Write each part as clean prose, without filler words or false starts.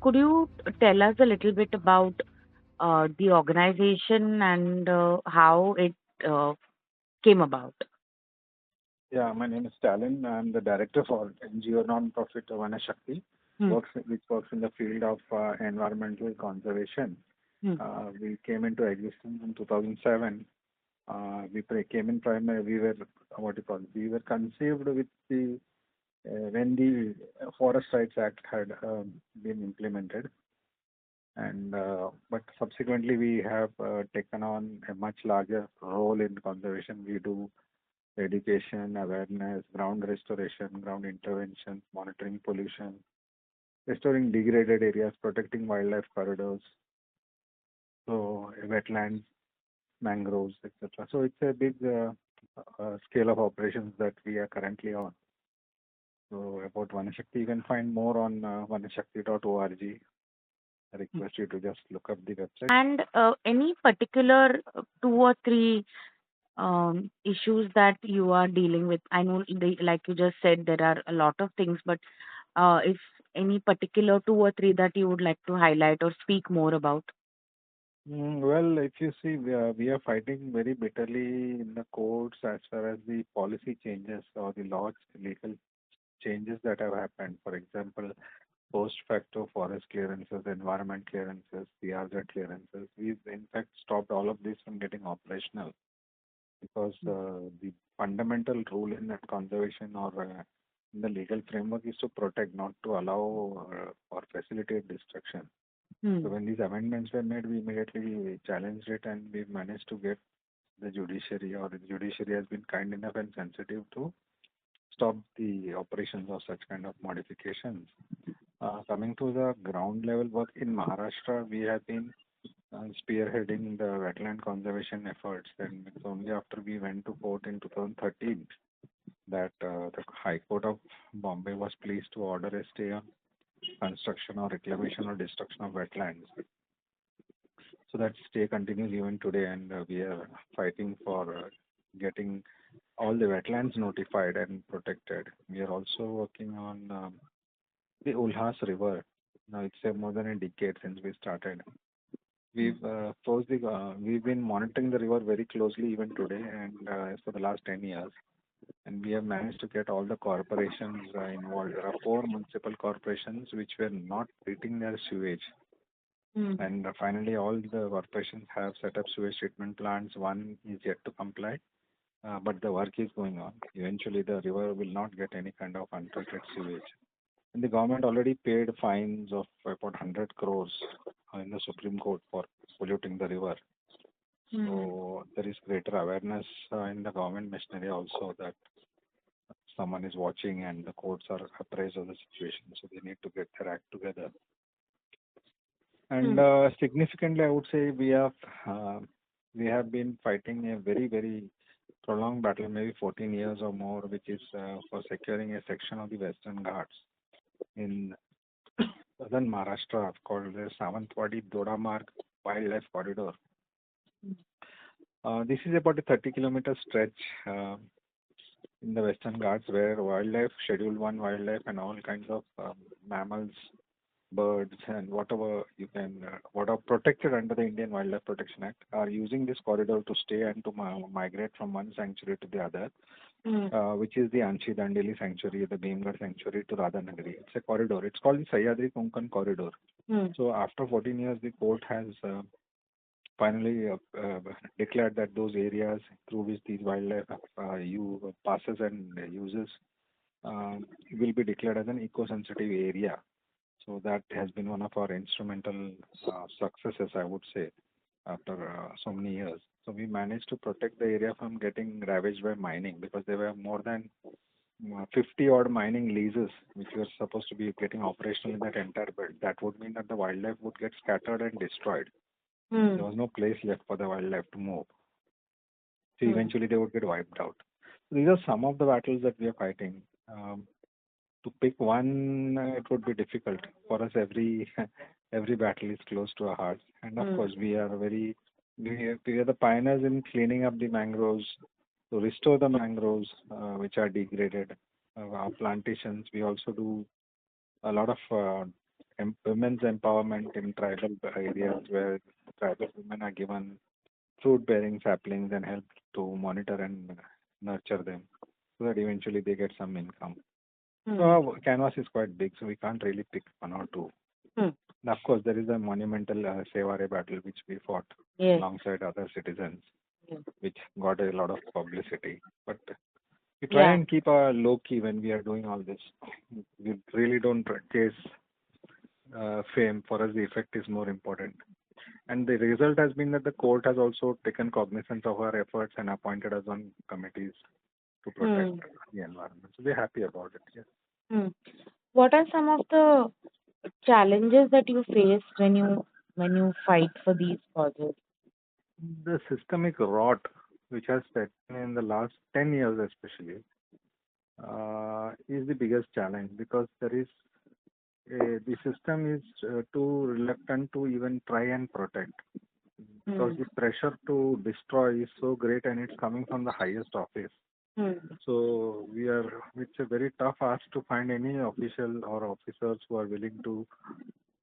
could you tell us a little bit about the organization and how it uh, came about? Yeah, my name is Stalin. I'm the director for NGO non-profit Vanashakti, Hmm. which works in the field of environmental conservation. Hmm. We came into existence in 2007. Came in primary. We were what do you call? We were conceived with the when the Forest Rights Act had been implemented, and but subsequently we have taken on a much larger role in conservation. We do education, awareness, ground restoration, ground intervention, monitoring pollution, restoring degraded areas, protecting wildlife corridors, so wetlands, mangroves, etc. So it's a big scale of operations that we are currently on. So about Vanashakti, you can find more on vanashakti.org. I request you to just look up the website. And any particular two or three issues that you are dealing with? I know, like you just said, there are a lot of things, but if any particular two or three that you would like to highlight or speak more about? Well, if you see, we are fighting very bitterly in the courts as far as the policy changes or the laws, legal changes that have happened. For example, post facto forest clearances, environment clearances, PRZ clearances. We've in fact stopped all of this from getting operational because the fundamental rule in that conservation or in the legal framework is to protect, not to allow or facilitate destruction. So Hmm. when these amendments were made, we immediately challenged it and we managed to get the judiciary, or the judiciary has been kind enough and sensitive to stop the operations of such kind of modifications. Coming to the ground level work in Maharashtra, we have been spearheading the wetland conservation efforts. And it's only after we went to court in 2013 that the High Court of Bombay was pleased to order a stay on construction or reclamation or destruction of wetlands. So that stay continues even today, and we are fighting for getting all the wetlands notified and protected. We are also working on the Ulhas River. Now it's more than a decade since we started. We've been monitoring the river very closely even today and for the last 10 years. And we have managed to get all the corporations involved. There are four municipal corporations which were not treating their sewage. Hmm. And finally, all the corporations have set up sewage treatment plants. One is yet to comply, but the work is going on. Eventually, the river will not get any kind of untreated sewage. And the government already paid fines of about 100 crores in the Supreme Court for polluting the river. Hmm. So there is greater awareness in the government machinery also that someone is watching and the courts are appraised of the situation. So they need to get their act together. And Hmm. significantly, I would say we have been fighting a very very prolonged battle, maybe 14 years or more, which is for securing a section of the Western Ghats in southern Maharashtra called the Savantwadi Dodamarg Wildlife Corridor. This is about a 30-kilometer stretch in the Western Ghats where wildlife, Schedule 1 wildlife, and all kinds of mammals, birds, and whatever you can, what are protected under the Indian Wildlife Protection Act, are using this corridor to stay and to migrate from one sanctuary to the other, Hmm. which is the Anshi Dandeli Sanctuary, the Bhimgarh Sanctuary to Radhanagari. It's a corridor. It's called the Sahyadri Konkan Corridor. Hmm. So after 14 years, the court has finally declared that those areas through which these wildlife you passes and uses will be declared as an eco-sensitive area. So that has been one of our instrumental successes, I would say, after so many years. So we managed to protect the area from getting ravaged by mining because there were more than 50 odd mining leases which were supposed to be getting operational in that entire belt. That would mean that the wildlife would get scattered and destroyed. Hmm. There was no place left for the wildlife to move. So Hmm. eventually they would get wiped out. So these are some of the battles that we are fighting. To pick one, it would be difficult for us. Every battle is close to our hearts, and of Hmm. course we are the pioneers in cleaning up the mangroves to restore the mangroves which are degraded. Our plantations. We also do a lot of women's empowerment in tribal areas where tribal women are given fruit-bearing saplings and help to monitor and nurture them so that eventually they get some income. So Hmm. our canvas is quite big, so we can't really pick one or two. Hmm. And of course, there is a monumental Sevare battle which we fought Yes. alongside other citizens, Yes. which got a lot of publicity. But we try Yeah. and keep a low key when we are doing all this. We really don't chase fame. For us, the effect is more important. And the result has been that the court has also taken cognizance of our efforts and appointed us on committees to protect Hmm. the environment. So we're happy about it. Yes. Hmm. What are some of the challenges that you face when you fight for these causes? The systemic rot which has set in the last 10 years, especially, is the biggest challenge because the system is too reluctant to even try and protect because Hmm. the pressure to destroy is so great and it's coming from the highest office. Hmm. So it's a very tough ask to find any official or officers who are willing to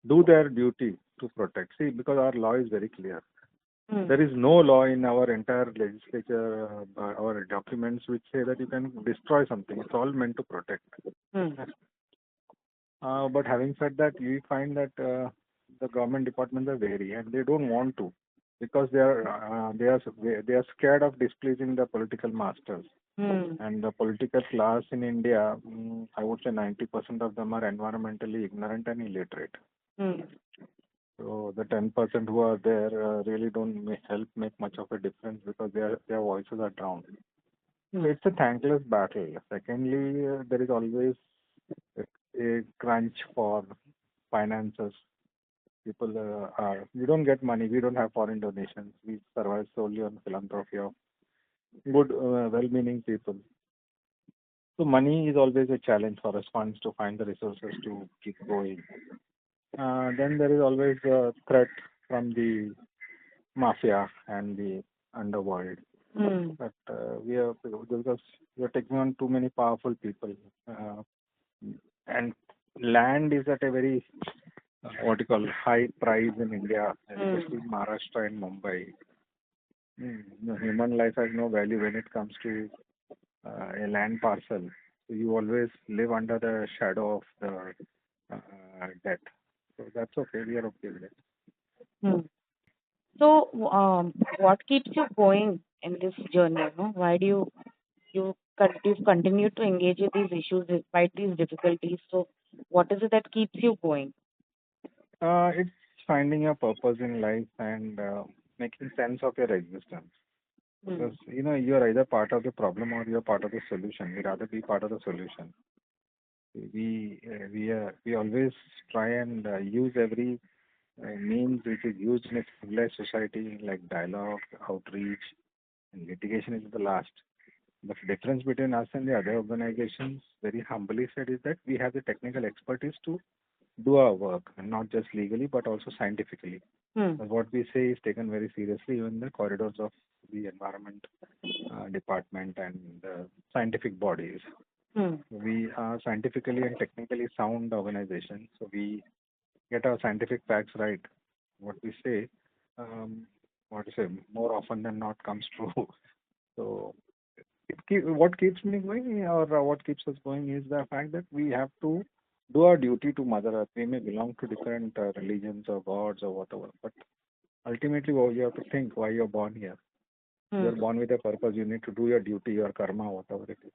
do their duty to protect. See, because our law is very clear. Hmm. There is no law in our entire legislature, our documents which say that you can destroy something. It's all meant to protect. Hmm. But having said that, we find that the government departments are wary and they don't want to because they are scared of displeasing the political masters. Hmm. And the political class in India, I would say 90% of them are environmentally ignorant and illiterate. Hmm. So the 10% who are there really don't help make much of a difference because their voices are drowned. So Hmm. it's a thankless battle. Secondly, there is always a, a crunch for finances. People we don't get money. We don't have foreign donations. We survive solely on philanthropy of good, well-meaning people. So money is always a challenge for us funds to find the resources to keep going. Then there is always a threat from the mafia and the underworld. Hmm. But we are because we are taking on too many powerful people, and land is at a very what you call high price in India, Hmm. especially in Maharashtra and Mumbai. Human life has no value when it comes to a land parcel. So you always live under the shadow of the debt. So that's okay. We are okay with it. Hmm. So, what keeps you going in this journey? No? Why do you continue to engage with these issues despite these difficulties? So, what is it that keeps you going? It's finding a purpose in life and making sense of your existence. Hmm. Because you're either part of the problem or you're part of the solution. We'd rather be part of the solution. We always try and use every means which is used in a civilized society, like dialogue, outreach, and litigation is the last. The difference between us and the other organizations, very humbly said, is that we have the technical expertise to do our work, and not just legally but also scientifically. Hmm. But what we say is taken very seriously in the corridors of the environment department and the scientific bodies. Hmm. We are scientifically and technically sound organization, so we get our scientific facts right. What we say, um, what to say, more often than not comes true. So what keeps me going or what keeps us going is the fact that we have to do our duty to Mother Earth. We may belong to different religions or gods or whatever, but ultimately you have to think why you're born here. Hmm. You're born with a purpose. You need to do your duty, your karma, whatever it is.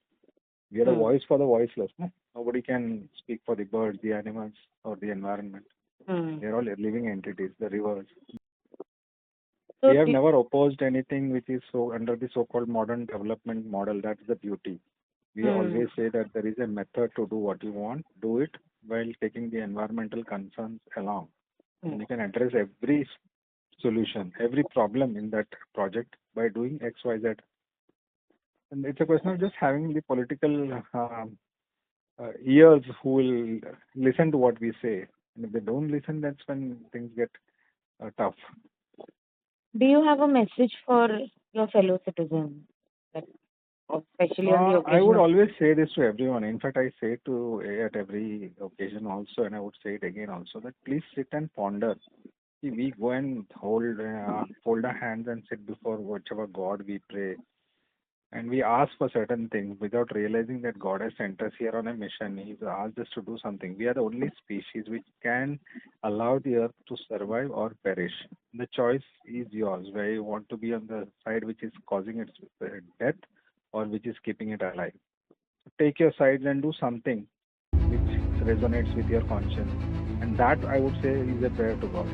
We are a Hmm. voice for the voiceless. No? Nobody can speak for the birds, the animals, or the environment. Hmm. They're all living entities, the rivers. So, We have never opposed anything which is so under the so-called modern development model. That's the beauty. We hmm. always say that there is a method to do what you want, do it while taking the environmental concerns along. Hmm. And you can address every solution, every problem in that project by doing X, Y, Z. And it's a question of just having the political ears who will listen to what we say. And if they don't listen, that's when things get tough. Do you have a message for your fellow citizens? Like, especially on the I occasion would of. always say this to everyone. In fact, I say to at every occasion also, and I would say it again also, that please sit and ponder. See, we go and fold our hands and sit before whichever God we pray, and we ask for certain things without realizing that God has sent us here on a mission. He's asked us to do something. We are the only species which can allow the earth to survive or perish. The choice is yours, where you want to be on the side which is causing its death or which is keeping it alive. Take your sides and do something which resonates with your conscience. And that, I would say, is a prayer to God.